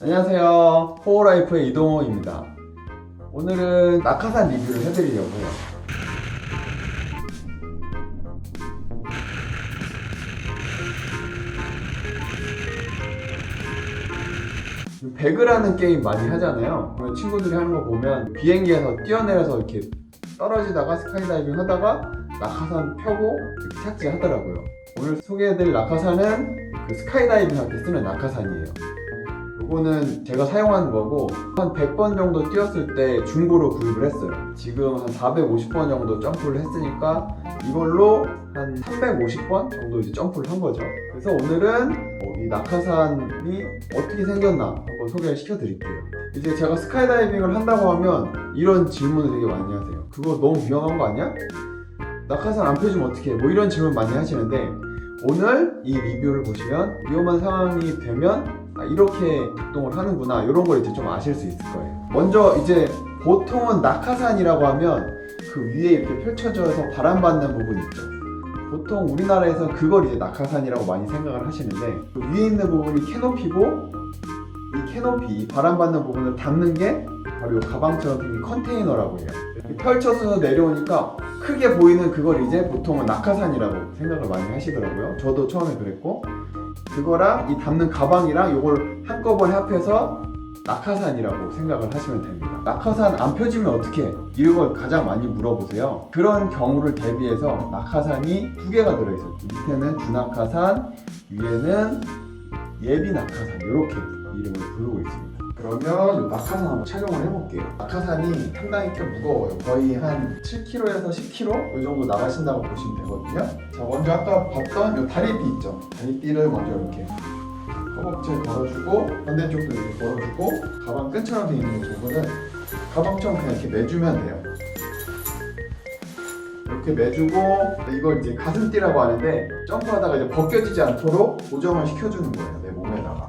안녕하세요, 호우라이프의 이동호입니다. 오늘은 낙하산 리뷰를 해드리려고요. 배그라는 게임 많이 하잖아요. 친구들이 하는 거 보면 비행기에서 뛰어내려서 이렇게 떨어지다가 스카이다이빙 하다가 낙하산 펴고 이렇게 착지 하더라고요. 오늘 소개해드릴 낙하산은 그 스카이다이빙 할 때 쓰는 낙하산이에요. 이거는 제가 사용하는 거고 한 100번 정도 뛰었을 때 중고로 구입을 했어요. 지금 한 450번 정도 점프를 했으니까 이걸로 한 350번 정도 이제 점프를 한 거죠. 그래서 오늘은 이 낙하산이 어떻게 생겼나 한번 소개를 시켜드릴게요. 이제 제가 스카이다이빙을 한다고 하면 이런 질문을 되게 많이 하세요. 그거 너무 위험한 거 아니야? 낙하산 안 펴지면 어떡해? 뭐 이런 질문 많이 하시는데 오늘 이 리뷰를 보시면 위험한 상황이 되면 이렇게 작동을 하는구나 이런 걸 이제 좀 아실 수 있을 거예요. 먼저 이제 보통은 낙하산이라고 하면 그 위에 이렇게 펼쳐져서 바람 받는 부분 있죠. 보통 우리나라에서 그걸 이제 낙하산이라고 많이 생각을 하시는데 그 위에 있는 부분이 캐노피고 이 캐노피, 이 바람 받는 부분을 담는 게 바로 이 가방처럼 생긴 컨테이너라고 해요. 이렇게 펼쳐서 내려오니까 크게 보이는 그걸 이제 보통은 낙하산이라고 생각을 많이 하시더라고요. 저도 처음에 그랬고 그거랑 이 담는 가방이랑 이걸 한꺼번에 합해서 낙하산이라고 생각을 하시면 됩니다. 낙하산 안 펴지면 어떡해? 이런 걸 가장 많이 물어보세요. 그런 경우를 대비해서 낙하산이 두 개가 들어있어요. 밑에는 준낙하산, 위에는 예비 낙하산 이렇게 이름을 부르고 있습니다. 그러면 이 낙하산 한번 착용을 해볼게요. 낙하산이 상당히 꽤 무거워요. 거의 한 7kg에서 10kg 이 정도 나가신다고 보시면 되거든요. 자, 먼저 아까 봤던 이 다리띠 있죠? 다리띠를 먼저 이렇게 허벅지에 걸어주고 반대쪽도 이렇게 걸어주고 가방 끈처럼 되어 있는 부분은 가방처럼 그냥 이렇게 매주면 돼요. 이렇게 매주고 이걸 이제 가슴띠라고 하는데 점프하다가 이제 벗겨지지 않도록 고정을 시켜주는 거예요. 내 몸에다가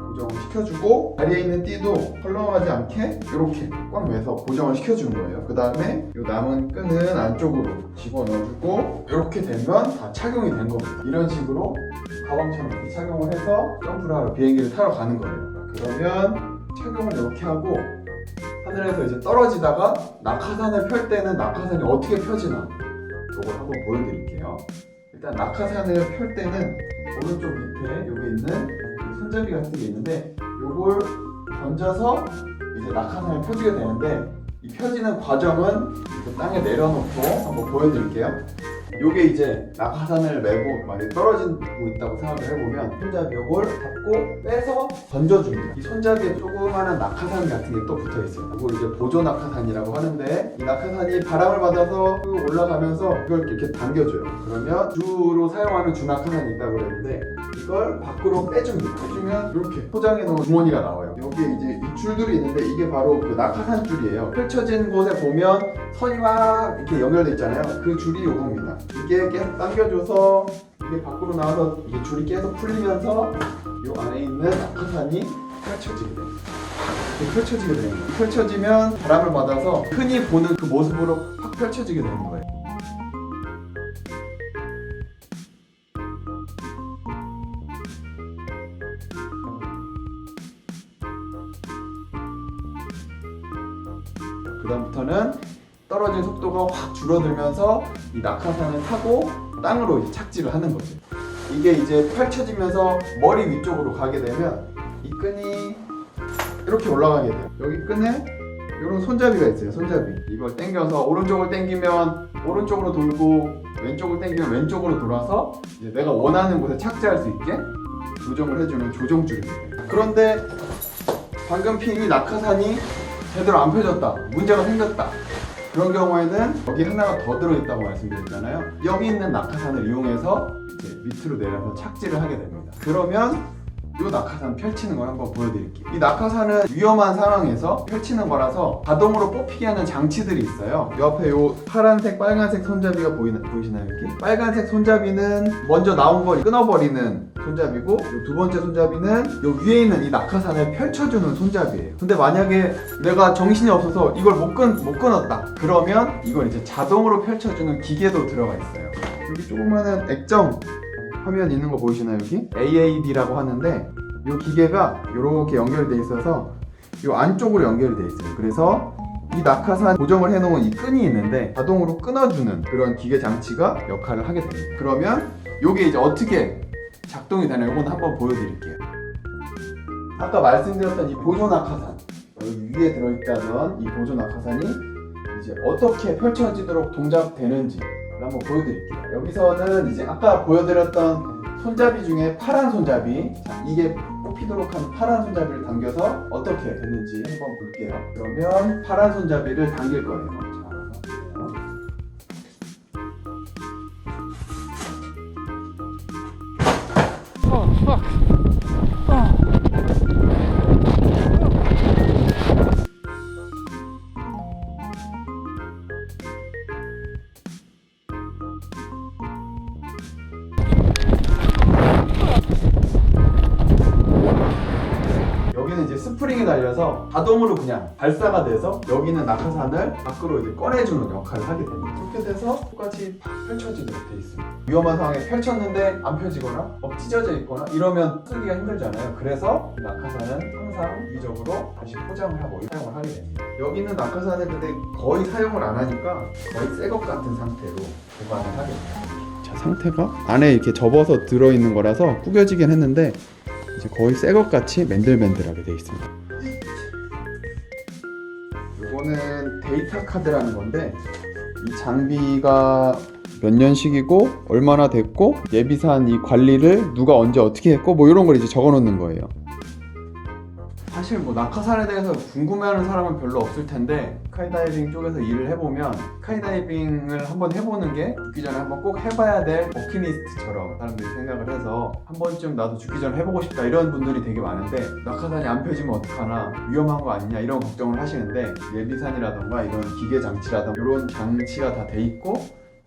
고정을 시켜주고 다리에 있는 띠도 헐렁하지 않게 이렇게 꽉 매서 고정을 시켜주는 거예요. 그 다음에 이 남은 끈은 안쪽으로 집어넣어주고 이렇게 되면 다 착용이 된 겁니다. 이런 식으로 가방처럼 이렇게 착용을 해서 점프를 하러 비행기를 타러 가는 거예요. 그러면 착용을 이렇게 하고 하늘에서 이제 떨어지다가 낙하산을 펼 때는 낙하산이 어떻게 펴지나 이걸 한번 보여드릴게요. 일단 낙하산을 펼 때는 오른쪽 밑에 여기 있는 손잡이 같은 게 있는데 이걸 던져서 이제 낙하산을 펴주게 되는데 이 펴지는 과정은 땅에 내려놓고 한번 보여드릴게요. 요게 이제 낙하산을 메고 만약에 떨어지고 있다고 생각을 해보면 손잡이 요걸 잡고 빼서 던져줍니다. 이 손잡이에 조그마한 낙하산 같은 게 또 붙어있어요. 이걸 이제 보조 낙하산이라고 하는데 이 낙하산이 바람을 받아서 올라가면서 이걸 이렇게 당겨줘요. 그러면 주로 사용하는 준낙하산이 있다고 그랬는데 이걸 밖으로 빼줍니다. 빼주면 이렇게 포장해 놓은 주머니가 나와요. 여기에 이제 이 줄들이 있는데 이게 바로 그 낙하산 줄이에요. 펼쳐진 곳에 보면 선이 막 이렇게 연결돼 있잖아요. 그 줄이 요겁니다. 이게 계속 당겨줘서 이게 밖으로 나와서 이게 줄이 계속 풀리면서 이 안에 있는 낙하산이 펼쳐지게 됩니다. 펼쳐지게 되는 거예요. 펼쳐지면 바람을 받아서 흔히 보는 그 모습으로 확 펼쳐지게 되는 거예요. 그 다음부터는 떨어진 속도가 확 줄어들면서 이 낙하산을 타고 땅으로 이제 착지를 하는 거죠. 이게 이제 펼쳐지면서 머리 위쪽으로 가게 되면 이 끈이 이렇게 올라가게 돼요. 여기 끈에 이런 손잡이가 있어요. 손잡이. 이걸 당겨서 오른쪽을 당기면 오른쪽으로 돌고 왼쪽을 당기면 왼쪽으로 돌아서 이제 내가 원하는 곳에 착지할 수 있게 조정을 해주는 조정줄입니다. 그런데 방금 핀 이 낙하산이 제대로 안 펴졌다. 문제가 생겼다. 그런 경우에는 여기 하나가 더 들어있다고 말씀드렸잖아요. 여기 있는 낙하산을 이용해서 이제 밑으로 내려서 착지를 하게 됩니다. 그러면 이 낙하산 펼치는 걸 한번 보여드릴게요. 이 낙하산은 위험한 상황에서 펼치는 거라서 자동으로 뽑히게 하는 장치들이 있어요. 옆에 요 파란색, 빨간색 손잡이가 보이시나요? 이렇게? 빨간색 손잡이는 먼저 나온 걸 끊어버리는 손잡이고, 요 두 번째 손잡이는 요 위에 있는 이 낙하산을 펼쳐주는 손잡이에요. 근데 만약에 내가 정신이 없어서 이걸 못 끊었다. 그러면 이걸 이제 자동으로 펼쳐주는 기계도 들어가 있어요. 여기 조그마한 액정 화면 있는 거 보이시나요? 여기 AAD라고 하는데 이 기계가 이렇게 연결돼 있어서 이 안쪽으로 연결이 돼 있어요. 그래서 이 낙하산 고정을 해놓은 이 끈이 있는데 자동으로 끊어주는 그런 기계 장치가 역할을 하게 됩니다. 그러면 이게 이제 어떻게 작동이 되나 이건 한번 보여드릴게요. 아까 말씀드렸던 이 보조 낙하산, 여기 위에 들어있다던 이 보조 낙하산이 이제 어떻게 펼쳐지도록 동작되는지 한번 보여드릴게요. 여기서는 이제 아까 보여드렸던 손잡이 중에 파란 손잡이, 자, 이게 뽑히도록 하는 파란 손잡이를 당겨서 어떻게 되는지 한번 볼게요. 그러면 파란 손잡이를 당길 거예요. 여기는 이제 스프링이 달려서 자동으로 그냥 발사가 돼서 여기는 낙하산을 밖으로 이제 꺼내주는 역할을 하게 됩니다. 이렇게 돼서 똑같이 팍 펼쳐지도록 돼 있습니다. 위험한 상황에 펼쳤는데 안 펴지거나 찢어져 있거나 이러면 쓰기가 힘들잖아요. 그래서 낙하산은 항상 유기적으로 다시 포장을 하고 사용을 하게 됩니다. 여기는 낙하산을 근데 거의 사용을 안 하니까 거의 새 것 같은 상태로 보관을 하게 됩니다. 자, 상태가 안에 이렇게 접어서 들어있는 거라서 구겨지긴 했는데 이제 거의 새 것 같이 맨들맨들하게 되어 있습니다. 이거는 데이터 카드라는 건데 이 장비가 몇 년식이고 얼마나 됐고 예비산 이 관리를 누가 언제 어떻게 했고 뭐 이런 걸 이제 적어 놓는 거예요. 사실 뭐 낙하산에 대해서 궁금해하는 사람은 별로 없을 텐데 스카이다이빙 쪽에서 일을 해보면 스카이다이빙을 한번 해보는 게 죽기 전에 한번 꼭 해봐야 될 버킷리스트처럼 사람들이 생각을 해서 한 번쯤 나도 죽기 전에 해보고 싶다 이런 분들이 되게 많은데 낙하산이 안 펴지면 어떡하나 위험한 거 아니냐 이런 걱정을 하시는데 예비산이라던가 이런 기계 장치라던가 이런 장치가 다 돼 있고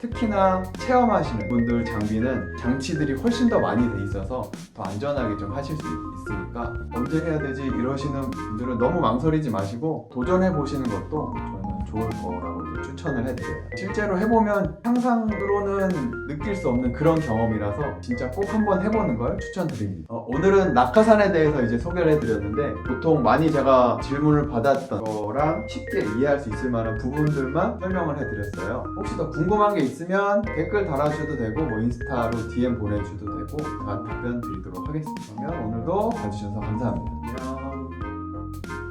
특히나 체험하시는 분들 장비는 장치들이 훨씬 더 많이 돼 있어서 더 안전하게 좀 하실 수 있으니까 언제 해야 되지 이러시는 분들은 너무 망설이지 마시고 도전해 보시는 것도 저는 좋을 거라고 추천을 해드려요. 실제로 해보면 상상으로는 느낄 수 없는 그런 경험이라서 진짜 꼭 한번 해보는 걸 추천드립니다. 오늘은 낙하산에 대해서 이제 소개를 해드렸는데 보통 많이 제가 질문을 받았던 거랑 쉽게 이해할 수 있을 만한 부분들만 설명을 해드렸어요. 혹시 더 궁금한 게 있으면 댓글 달아주셔도 되고 뭐 인스타로 DM 보내주셔도 되고 제가 답변 드리도록 하겠습니다. 그러면 오늘도 봐주셔서 감사합니다.